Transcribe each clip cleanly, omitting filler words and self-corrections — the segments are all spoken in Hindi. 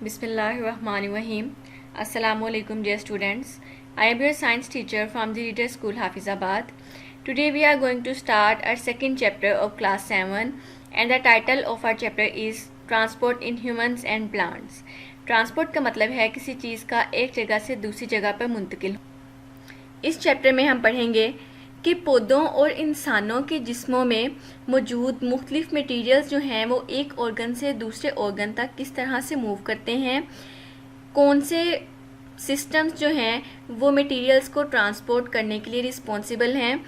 Bismillahirrahmanirrahim. Assalamu alaikum dear students. I am your science teacher from the Reader School Hafizabad. Today we are going to start our second chapter of class 7 and the title of our chapter is Transport in Humans and Plants. Transport का मतलब है किसी चीज़ का एक जगह से दूसरी जगह पर मुंतकिल। इस चैप्टर में हम पढ़ेंगे कि पौधों और इंसानों के जिस्मों में मौजूद मुख्तलिफ मटीरियल्स जो हैं वो एक ऑर्गन से दूसरे ऑर्गन तक किस तरह से मूव करते हैं, कौन से सिस्टम्स जो हैं वो मटीरियल्स को ट्रांसपोर्ट करने के लिए रिस्पॉन्सिबल हैं,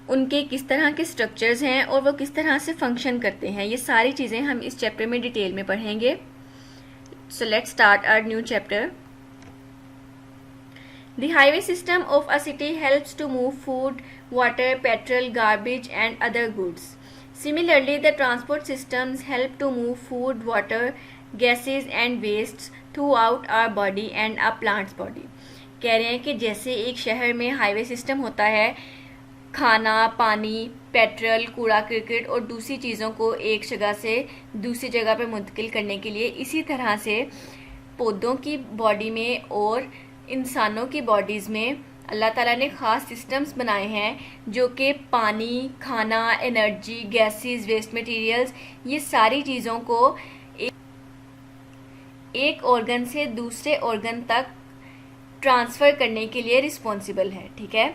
उनके किस तरह के स्ट्रक्चर्स हैं और वो किस तरह से फंक्शन करते हैं। ये सारी चीज़ें हम इस चैप्टर में डिटेल में पढ़ेंगे। So let's start our new chapter. The highway system of a city helps to move food, water, petrol, garbage and other goods. Similarly, the transport systems help to move food, water, gases and wastes throughout our body and a plant's body. कह रहे हैं कि जैसे एक शहर में हाईवे सिस्टम होता है खाना, पानी, पेट्रोल, कूड़ा करकट और दूसरी चीज़ों को एक जगह से दूसरी जगह पर मुंतकिल करने के लिए, इसी तरह से पौधों की बॉडी में और इंसानों की बॉडीज़ में अल्लाह ताला ने ख़ास सिस्टम्स बनाए हैं जो कि पानी, खाना, एनर्जी, गैसेस, वेस्ट मटेरियल्स, ये सारी चीज़ों को एक ऑर्गन से दूसरे ऑर्गन तक ट्रांसफ़र करने के लिए रिस्पॉन्सिबल है। ठीक है।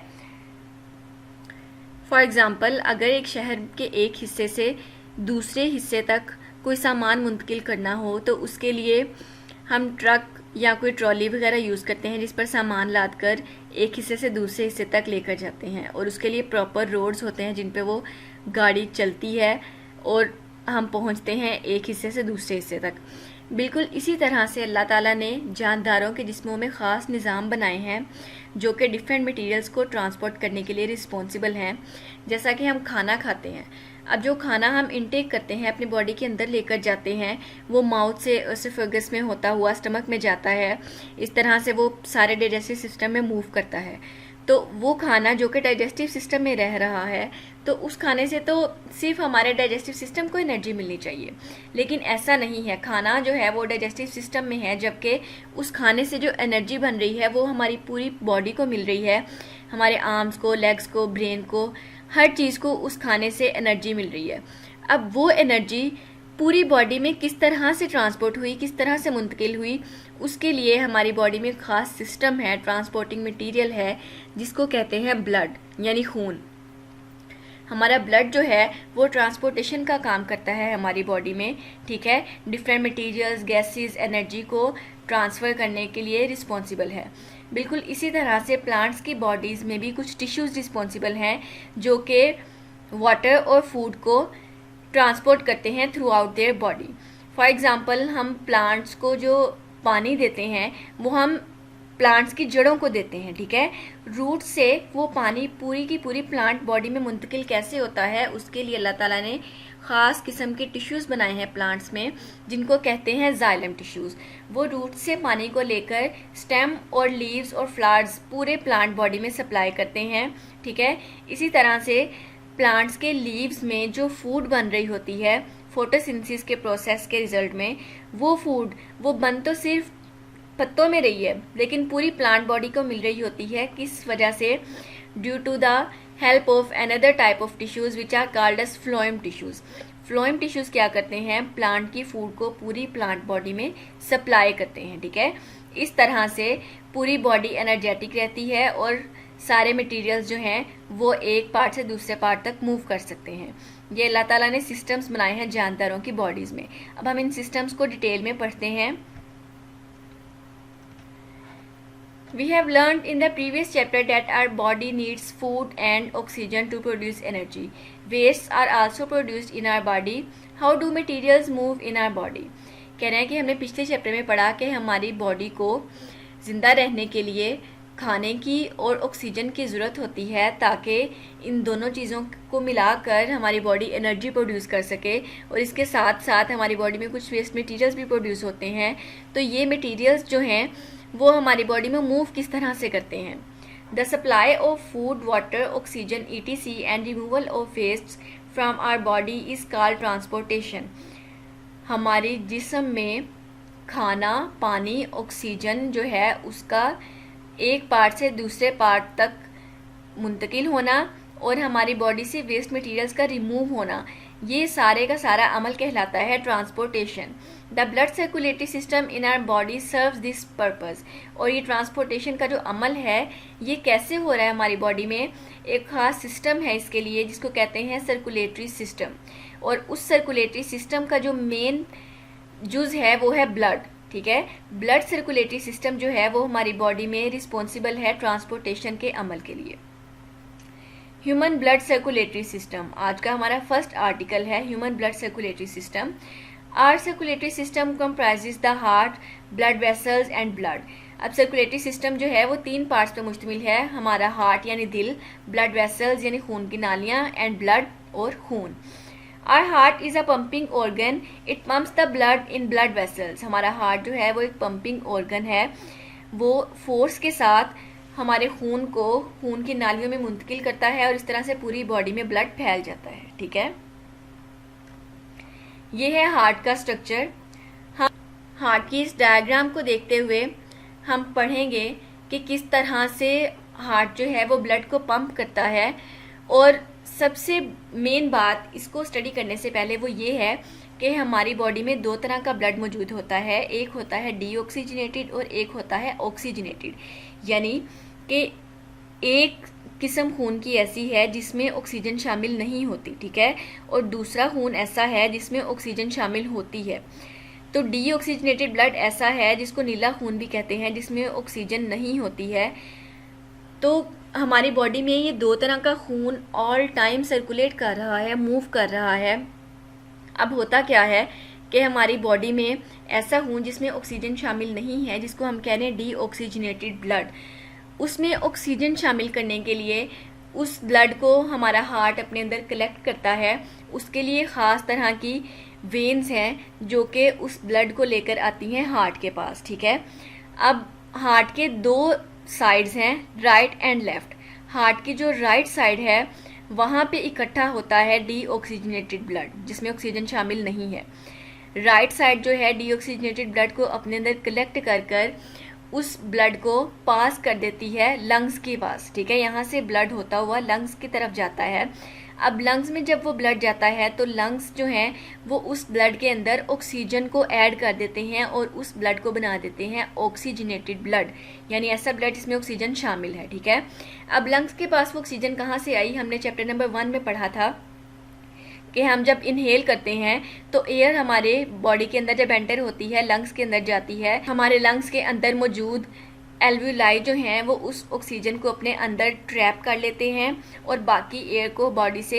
फॉर एग्ज़ाम्पल, अगर एक शहर के एक हिस्से से दूसरे हिस्से तक कोई सामान मुंतकिल करना हो तो उसके लिए हम ट्रक या कोई ट्रॉली वगैरह यूज़ करते हैं जिस पर सामान लाद कर एक हिस्से से दूसरे हिस्से तक लेकर जाते हैं, और उसके लिए प्रॉपर रोड्स होते हैं जिन पे वो गाड़ी चलती है और हम पहुंचते हैं एक हिस्से से दूसरे हिस्से तक। बिल्कुल इसी तरह से अल्लाह ताला ने जानदारों के जिस्मों में ख़ास निज़ाम बनाए हैं जो कि डिफरेंट मटेरियल्स को ट्रांसपोर्ट करने के लिए रिस्पॉन्सिबल हैं। जैसा कि हम खाना खाते हैं, अब जो खाना हम इनटेक करते हैं अपनी बॉडी के अंदर लेकर जाते हैं वो माउथ से एसोफेगस में होता हुआ स्टमक में जाता है, इस तरह से वो सारे डाइजेस्टिव सिस्टम में मूव करता है। तो वो खाना जो कि डाइजेस्टिव सिस्टम में रह रहा है तो उस खाने से तो सिर्फ हमारे डाइजेस्टिव सिस्टम को एनर्जी मिलनी चाहिए, लेकिन ऐसा नहीं है। खाना जो है वो डाइजेस्टिव सिस्टम में है, जबकि उस खाने से जो एनर्जी बन रही है वो हमारी पूरी बॉडी को मिल रही है, हमारे आर्म्स को, लेग्स को, ब्रेन को, हर चीज़ को उस खाने से एनर्जी मिल रही है। अब वो एनर्जी पूरी बॉडी में किस तरह से ट्रांसपोर्ट हुई, किस तरह से मुंतकिल हुई, उसके लिए हमारी बॉडी में ख़ास सिस्टम है, ट्रांसपोर्टिंग मटेरियल है जिसको कहते हैं ब्लड यानी खून। हमारा ब्लड जो है वो ट्रांसपोर्टेशन का काम करता है हमारी बॉडी में। ठीक है। डिफरेंट मटेरियल्स, गैसेस, एनर्जी को ट्रांसफ़र करने के लिए रिस्पॉन्सिबल है। बिल्कुल इसी तरह से प्लांट्स की बॉडीज़ में भी कुछ टिश्यूज़ रिस्पॉन्सिबल हैं जो कि वाटर और फूड को ट्रांसपोर्ट करते हैं through out their body. For example, हम प्लांट्स को जो पानी देते हैं वो हम प्लांट्स की जड़ों को देते हैं। ठीक है। रूट से वो पानी पूरी की पूरी प्लांट बॉडी में मुंतकिल कैसे होता है उसके लिए अल्लाह ताला ने ख़ास किस्म के टिश्यूज़ बनाए हैं प्लांट्स में जिनको कहते हैं जाइलम टिश्यूज़। वो रूट से पानी को लेकर स्टेम और लीव्स और फ्लावर्स पूरे प्लांट बॉडी में सप्लाई करते हैं। ठीक है। इसी तरह से प्लांट्स के लीव्स में जो फूड बन रही होती है फोटोसिंथेसिस के प्रोसेस के रिजल्ट में, वो फूड वो बन तो सिर्फ पत्तों में रही है लेकिन पूरी प्लांट बॉडी को मिल रही होती है। किस वजह से? Due to the help of another type of tissues which are called as phloem tissues. Phloem tissues क्या करते हैं? प्लांट की फूड को पूरी प्लांट बॉडी में सप्लाई करते हैं। ठीक है। इस तरह से पूरी बॉडी एनर्जेटिक रहती है और सारे मटेरियल्स जो हैं वो एक पार्ट से दूसरे पार्ट तक मूव कर सकते हैं। ये अल्लाह ताला ने सिस्टम्स बनाए हैं जानदारों की बॉडीज़ में। अब हम इन सिस्टम्स को डिटेल में पढ़ते हैं। We have learned in the previous chapter that our body needs food and oxygen to produce energy. Wastes are also produced in our body. How do materials move in our body? कह रहे हैं कि हमने पिछले चैप्टर में पढ़ा कि हमारी बॉडी को ज़िंदा रहने के लिए खाने की और ऑक्सीजन की ज़रूरत होती है ताकि इन दोनों चीज़ों को मिलाकर हमारी बॉडी एनर्जी प्रोड्यूस कर सके, और इसके साथ साथ हमारी बॉडी में कुछ वेस्ट मटेरियल्स भी प्रोड्यूस होते हैं। तो ये मटेरियल्स जो हैं वो हमारी बॉडी में मूव किस तरह से करते हैं? The supply of food, water, oxygen etc and removal of waste from our body is called transportation. हमारी जिस्म में खाना, पानी, ऑक्सीजन जो है उसका एक पार्ट से दूसरे पार्ट तक मुंतकिल होना और हमारी बॉडी से वेस्ट मटेरियल्स का रिमूव होना, ये सारे का सारा अमल कहलाता है transportation. The blood circulatory system in our body serves this purpose. और ये ट्रांसपोर्टेशन का जो अमल है ये कैसे हो रहा है हमारी बॉडी में, एक खास सिस्टम है इसके लिए जिसको कहते हैं सर्कुलेटरी सिस्टम। और उस सर्कुलेटरी सिस्टम का जो मेन जुज है वो है ब्लड। ठीक है, ब्लड सर्कुलेटरी सिस्टम जो है वो हमारी बॉडी में रिस्पॉन्सिबल है ट्रांसपोर्टेशन के अमल के लिए। ह्यूमन ब्लड सर्कुलेटरी सिस्टम, आज का हमारा फर्स्ट आर्टिकल है human blood circulatory system. Our circulatory system comprises the heart, blood vessels and blood. अब सर्कुलेटरी सिस्टम जो है वो 3 पार्ट्स पर मुश्तमिल है, हमारा हार्ट यानी दिल, ब्लड वेसल्स यानी खून की नालियाँ एंड ब्लड और खून। Our heart is a pumping organ. It pumps the blood in blood vessels. हमारा हार्ट जो है वो एक पंपिंग ऑर्गन है, वो फोर्स के साथ हमारे खून को खून की नालियों में मुंतकिल करता है और इस तरह से पूरी बॉडी में ब्लड फैल जाता है। ठीक है, ये है हार्ट का स्ट्रक्चर। हम हार्ट की इस डायग्राम को देखते हुए हम पढ़ेंगे कि किस तरह से हार्ट जो है वो ब्लड को पंप करता है। और सबसे मेन बात इसको स्टडी करने से पहले वो ये है कि हमारी बॉडी में 2 तरह का ब्लड मौजूद होता है, एक होता है डीऑक्सीजनेटेड और एक होता है ऑक्सीजनेटेड। यानी कि एक किस्म खून की ऐसी है जिसमें ऑक्सीजन शामिल नहीं होती, ठीक है, और दूसरा खून ऐसा है जिसमें ऑक्सीजन शामिल होती है। तो डीऑक्सीजनेटेड ब्लड ऐसा है जिसको नीला खून भी कहते हैं, जिसमें ऑक्सीजन नहीं होती है। तो हमारी बॉडी में ये 2 तरह का खून ऑल टाइम सर्कुलेट कर रहा है, मूव कर रहा है। अब होता क्या है कि हमारी बॉडी में ऐसा खून जिसमें ऑक्सीजन शामिल नहीं है, जिसको हम कह रहे हैं डीऑक्सीजनेटेड ब्लड, उसमें ऑक्सीजन शामिल करने के लिए उस ब्लड को हमारा हार्ट अपने अंदर कलेक्ट करता है। उसके लिए ख़ास तरह की वेन्स हैं जो कि उस ब्लड को लेकर आती हैं हार्ट के पास। ठीक है, अब हार्ट के 2 साइड्स हैं, राइट एंड लेफ्ट। हार्ट की जो राइट साइड है वहाँ पे इकट्ठा होता है डीऑक्सीजनेटेड ब्लड जिसमें ऑक्सीजन शामिल नहीं है। राइट साइड जो है डीऑक्सीजनेटेड ब्लड को अपने अंदर कलेक्ट कर कर उस ब्लड को पास कर देती है लंग्स के पास। ठीक है, यहाँ से ब्लड होता हुआ लंग्स की तरफ जाता है। अब लंग्स में जब वो ब्लड जाता है तो लंग्स जो हैं वो उस ब्लड के अंदर ऑक्सीजन को ऐड कर देते हैं और उस ब्लड को बना देते हैं ऑक्सीजनेटेड ब्लड, यानी ऐसा ब्लड जिसमें ऑक्सीजन शामिल है। ठीक है, अब लंग्स के पास वो ऑक्सीजन कहाँ से आई, हमने चैप्टर नंबर 1 में पढ़ा था कि हम जब इनहेल करते हैं तो एयर हमारे बॉडी के अंदर जब एंटर होती है, लंग्स के अंदर जाती है, हमारे लंग्स के अंदर मौजूद एल्वुलाई जो हैं वो उस ऑक्सीजन को अपने अंदर ट्रैप कर लेते हैं और बाकी एयर को बॉडी से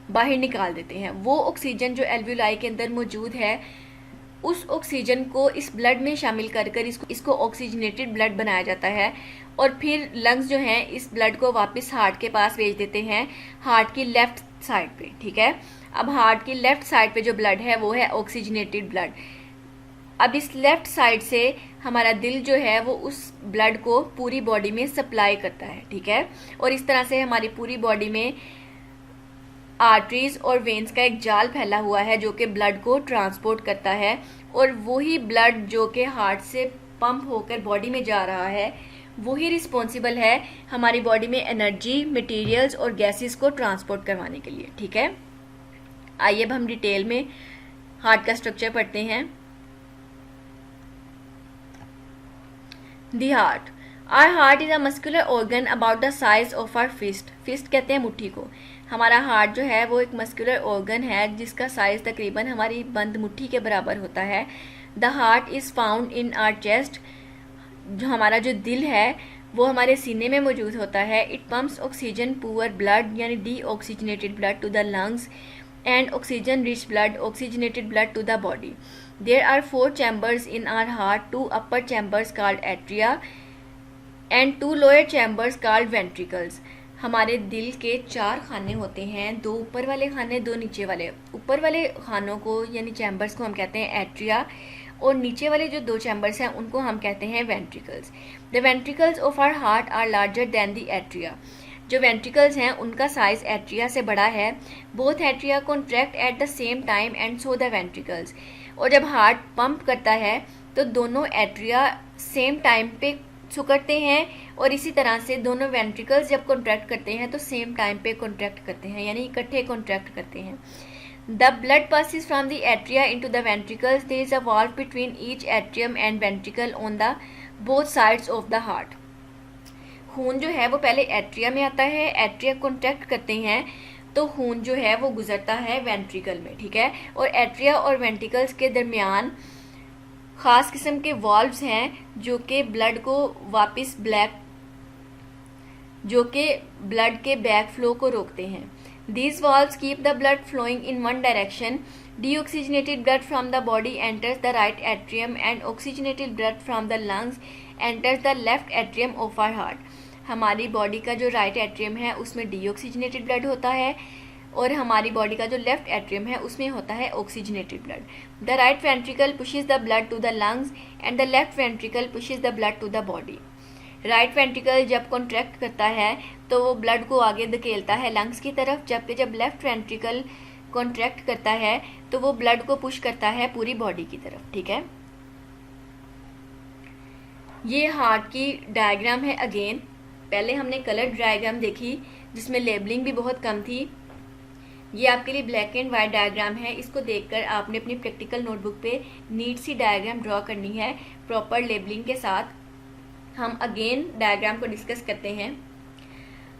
बाहर निकाल देते हैं। वो ऑक्सीजन जो एल्वुलाई के अंदर मौजूद है उस ऑक्सीजन को इस ब्लड में शामिल कर कर इसको ऑक्सीजनेटेड ब्लड बनाया जाता है और फिर लंग्स जो हैं इस ब्लड को वापस हार्ट के पास भेज देते हैं, हार्ट की लेफ्ट साइड पे। ठीक है, अब हार्ट की लेफ्ट साइड पे जो ब्लड है वो है ऑक्सीजनेटेड ब्लड। अब इस लेफ्ट साइड से हमारा दिल जो है वो उस ब्लड को पूरी बॉडी में सप्लाई करता है। ठीक है, और इस तरह से हमारी पूरी बॉडी में आर्टरीज और वेन्स का एक जाल फैला हुआ है जो कि ब्लड को ट्रांसपोर्ट करता है और वही ब्लड जो कि हार्ट से पंप होकर बॉडी में जा रहा है वही रिस्पॉन्सिबल है हमारी बॉडी में एनर्जी, मटेरियल्स और गैसेस को ट्रांसपोर्ट करवाने के लिए। ठीक है, आइए अब हम डिटेल में हार्ट का स्ट्रक्चर पढ़ते हैं। The heart. Our heart is a muscular organ about the size of our fist. Fist कहते हैं मुट्ठी को। हमारा हार्ट जो है वो एक मस्कुलर ऑर्गन है जिसका साइज तकरीबन हमारी बंद मुट्ठी के बराबर होता है। The heart is found in our chest. जो हमारा जो दिल है वो हमारे सीने में मौजूद होता है। It pumps oxygen poor blood यानी deoxygenated blood to the lungs and oxygen rich blood, oxygenated blood to the body. There are 4 chambers in our heart, 2 upper chambers called atria and 2 lower chambers called ventricles. हमारे दिल के 4 खाने होते हैं, 2 ऊपर वाले खाने, 2 नीचे वाले। ऊपर वाले खानों को यानी चैम्बर्स को हम कहते हैं एट्रिया और नीचे वाले जो 2 चैम्बर्स हैं उनको हम कहते हैं ventricles. The ventricles of our heart are larger than the atria. जो वेंट्रिकल्स हैं उनका साइज एट्रिया से बड़ा है। Both atria contract at the same time and so the ventricles. और जब हार्ट पंप करता है तो दोनों एट्रिया सेम टाइम पे सिकुड़ते हैं, और इसी तरह से दोनों वेंट्रिकल्स जब कॉन्ट्रैक्ट करते हैं तो सेम टाइम पे कॉन्ट्रैक्ट करते हैं, यानी इकट्ठे कॉन्ट्रैक्ट करते हैं। The blood passes from the atria into the ventricles. There is a valve between each atrium and ventricle on the both sides of the heart. खून जो है वो पहले एट्रिया में आता है, एट्रिया कॉन्ट्रैक्ट करते हैं तो खून जो है वो गुजरता है वेंट्रिकल में, ठीक है। और एट्रिया और वेंट्रिकल्स के दरमियान खास किस्म के वॉल्व्स हैं जो कि ब्लड के बैक फ्लो को रोकते हैं। These valves keep the blood flowing in one direction. Deoxygenated blood from the body enters the right atrium and oxygenated blood from the lungs enters the left atrium of our heart. हमारी बॉडी का जो राइट एट्रियम है उसमें डीऑक्सीजनेटेड ब्लड होता है, और हमारी बॉडी का जो लेफ्ट एट्रियम है उसमें होता है oxygenated blood. The right ventricle pushes the blood to the lungs and the left ventricle pushes the blood to the body. Right ventricle जब कॉन्ट्रैक्ट करता है तो वो ब्लड को आगे धकेलता है लंग्स की तरफ, जबकि जब लेफ्ट वेंट्रिकल कॉन्ट्रैक्ट करता है तो वो ब्लड को पुश करता है पूरी बॉडी की तरफ, ठीक है। ये हार्ट की डायग्राम है। अगेन पहले हमने कलर डायग्राम देखी जिसमें लेबलिंग भी बहुत कम थी। ये आपके लिए ब्लैक एंड वाइट डायग्राम है। इसको देखकर आपने अपनी प्रैक्टिकल नोटबुक पे नीट सी डायग्राम ड्रॉ करनी है प्रॉपर लेबलिंग के साथ। हम अगेन डायग्राम को डिस्कस करते हैं।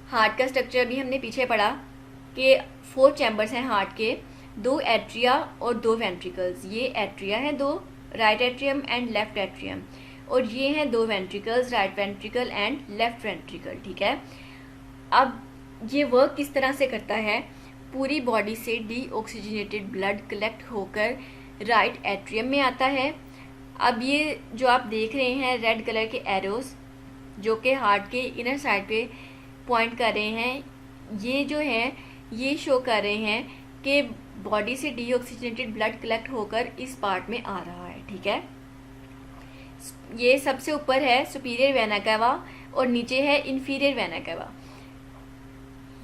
हार्ट का स्ट्रक्चर भी हमने पीछे पढ़ा कि 4 चैम्बर्स हैं हार्ट के, 2 एट्रिया और 2 वेंट्रिकल्स। ये एट्रिया है 2, right atrium and left atrium, और ये हैं 2 ventricles, right ventricle and left ventricle, ठीक है। अब ये वर्क किस तरह से करता है, पूरी बॉडी से डीऑक्सीजनेटेड ब्लड कलेक्ट होकर राइट एट्रियम में आता है। अब ये जो आप देख रहे हैं रेड कलर के एरोज जो कि हार्ट के इनर साइड पे पॉइंट कर रहे हैं, ये जो है ये शो कर रहे हैं कि बॉडी से डीऑक्सीजनेटेड ब्लड कलेक्ट होकर इस पार्ट में आ रहा है, ठीक है। ये सबसे ऊपर है सुपीरियर वेना कावा और नीचे है इंफीरियर वेना कावा।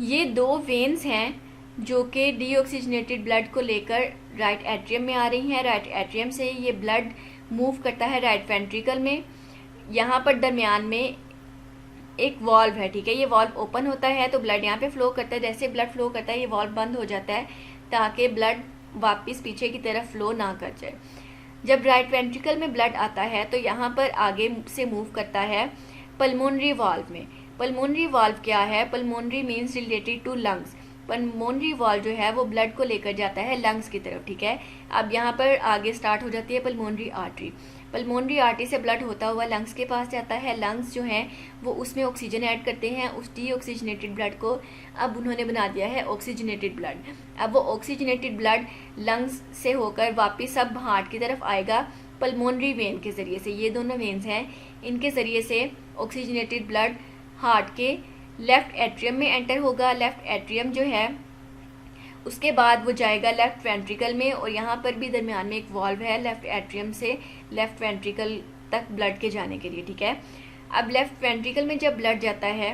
ये 2 वेन्स हैं जो कि डीऑक्सीजनेटेड ब्लड को लेकर राइट एट्रियम में आ रही हैं। राइट एट्रियम से ये ब्लड मूव करता है राइट वेंट्रिकल में। यहाँ पर दरमियान में एक वॉल्व है, ठीक है। ये वॉल्व ओपन होता है तो ब्लड यहाँ पे फ्लो करता है। जैसे ब्लड फ्लो करता है ये वॉल्व बंद हो जाता है ताकि ब्लड वापस पीछे की तरफ फ्लो ना कर जाए। जब राइट वेंट्रिकल में ब्लड आता है तो यहाँ पर आगे से मूव करता है पल्मोनरी वाल्व में। पल्मोनरी वाल्व क्या है, pulmonary means related to lungs. Pulmonary valve जो है वो ब्लड को लेकर जाता है लंग्स की तरफ, ठीक है। अब यहाँ पर आगे स्टार्ट हो जाती है पल्मोनरी आर्टरी। पल्मोनरी आर्टरी से ब्लड होता हुआ लंग्स के पास जाता है। लंग्स जो हैं वो उसमें ऑक्सीजन ऐड करते हैं, उस डीऑक्सीजनेटेड ब्लड को अब उन्होंने बना दिया है ऑक्सीजनेटेड ब्लड। अब वो ऑक्सीजनेटेड ब्लड लंग्स से होकर वापस अब हार्ट की तरफ आएगा पल्मोनरी वेन के ज़रिए से। ये दोनों वेन्स हैं, इनके ज़रिए से ऑक्सीजनेटेड ब्लड हार्ट के लेफ्ट एट्रियम में एंटर होगा। लेफ्ट एट्रियम जो है उसके बाद वो जाएगा लेफ्ट वेंट्रिकल में, और यहाँ पर भी दरमियान में एक वॉल्व है लेफ्ट एट्रियम से लेफ्ट वेंट्रिकल तक ब्लड के जाने के लिए, ठीक है। अब लेफ्ट वेंट्रिकल में जब ब्लड जाता है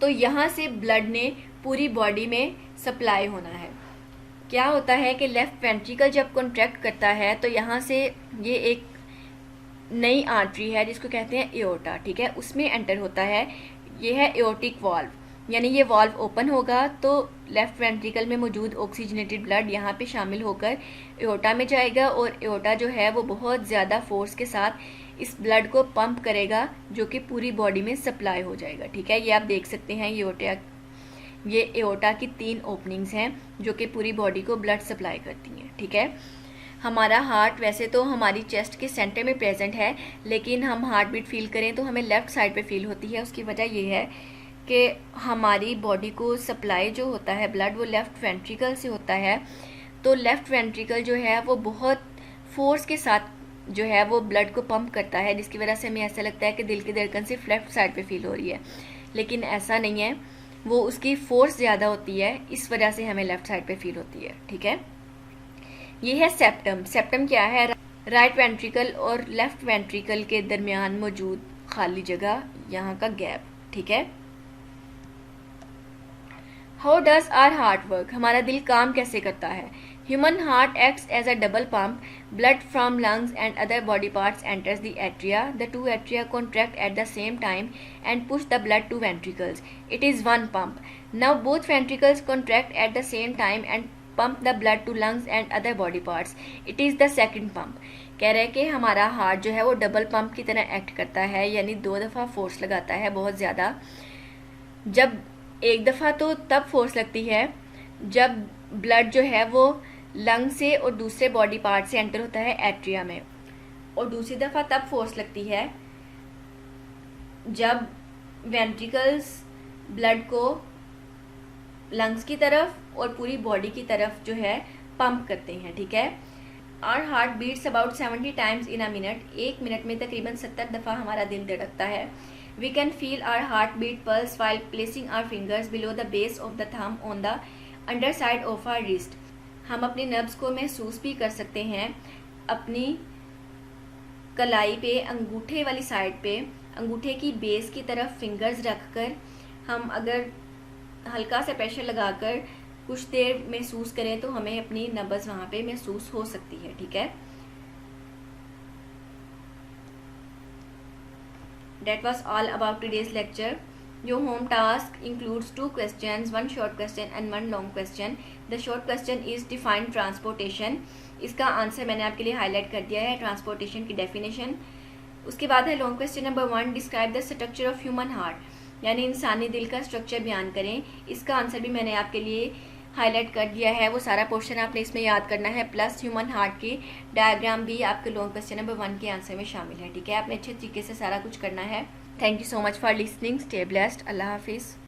तो यहाँ से ब्लड ने पूरी बॉडी में सप्लाई होना है। क्या होता है कि लेफ्ट वेंट्रिकल जब कॉन्ट्रैक्ट करता है तो यहाँ से ये एक नई आर्टरी है जिसको कहते हैं एओर्टा, ठीक है, उसमें एंटर होता है। ये है एओर्टिक वाल्व, यानी ये वाल्व ओपन होगा तो लेफ्ट वेंट्रिकल में मौजूद ऑक्सीजनेटेड ब्लड यहाँ पे शामिल होकर एओर्टा में जाएगा, और एओर्टा जो है वो बहुत ज़्यादा फोर्स के साथ इस ब्लड को पंप करेगा जो कि पूरी बॉडी में सप्लाई हो जाएगा, ठीक है। ये आप देख सकते हैं ये एओर्टा की 3 ओपनिंग्स हैं जो कि पूरी बॉडी को ब्लड सप्लाई करती हैं, ठीक है। हमारा हार्ट वैसे तो हमारी चेस्ट के सेंटर में प्रेजेंट है, लेकिन हम हार्ट बीट फील करें तो हमें लेफ़्ट साइड पे फील होती है। उसकी वजह ये है कि हमारी बॉडी को सप्लाई जो होता है ब्लड वो लेफ़्ट वेंट्रिकल से होता है। तो लेफ़्ट वेंट्रिकल जो है वो बहुत फोर्स के साथ जो है वो ब्लड को पंप करता है, जिसकी वजह से हमें ऐसा लगता है कि दिल की धड़कन सिर्फ लेफ़्ट साइड पे फील हो रही है, लेकिन ऐसा नहीं है। वो उसकी फोर्स ज़्यादा होती है, इस वजह से हमें लेफ़्ट साइड पे फील होती है, ठीक है। ये है सेप्टम। सेप्टम क्या है, राइट वेंट्रिकल और लेफ्ट वेंट्रिकल के दरमियान मौजूद खाली जगह, यहाँ का गैप, ठीक है। How does our heart work, हमारा दिल काम कैसे करता है। Human heart acts as a double pump. Blood from lungs and other body parts enters the atria. The two atria contract at the same time and push the blood to ventricles. It is one pump. Now both ventricles contract at the same time and pump the blood to lungs and other body parts. It is the second pump. कह रहे हैं कि हमारा हार्ट जो है वो डबल पंप की तरह एक्ट करता है, यानी 2 दफ़ा फोर्स लगाता है बहुत ज़्यादा। जब एक दफ़ा तो तब फोर्स लगती है जब ब्लड जो है वो लंग से और दूसरे बॉडी पार्ट से एंटर होता है एट्रिया में, और दूसरी दफ़ा तब फोर्स लगती है जब वेंट्रिकल्स ब्लड को लंग्स की तरफ और पूरी बॉडी की तरफ जो है पंप करते हैं। ठीक है। Our heart beats about 70 times in a minute. 1 minute में तकरीबन 70 दफ़ा हमारा दिल धड़कता है। We can feel our heart beat pulse while placing our fingers below the base of the thumb on the underside of our wrist. हम अपने नर्व्स को महसूस भी कर सकते हैं अपनी कलाई पे, अंगूठे वाली साइड पे, अंगूठे की बेस की तरफ फिंगर्स रखकर हम अगर हल्का सा प्रेशर लगाकर कुछ देर महसूस करें तो हमें अपनी नब्ज़ वहाँ पे महसूस हो सकती है। ठीक है। That was all about today's lecture. Your home task includes 2 questions, 1 short question and 1 long question. The short question is define transportation. इसका आंसर मैंने आपके लिए हाईलाइट कर दिया है, ट्रांसपोर्टेशन की डेफिनेशन। उसके बाद है long question number 1, describe the structure of human heart, यानी इंसानी दिल का स्ट्रक्चर बयान करें। इसका आंसर भी मैंने आपके लिए हाईलाइट कर दिया है, वो सारा पोर्शन आपने इसमें याद करना है, प्लस ह्यूमन हार्ट की डायग्राम भी आपके लॉन्ग क्वेश्चन नंबर 1 के आंसर में शामिल है। ठीक है। आपने अच्छे तरीके से सारा कुछ करना है। Thank you so much for listening. Stay blessed. Allah हाफिज़।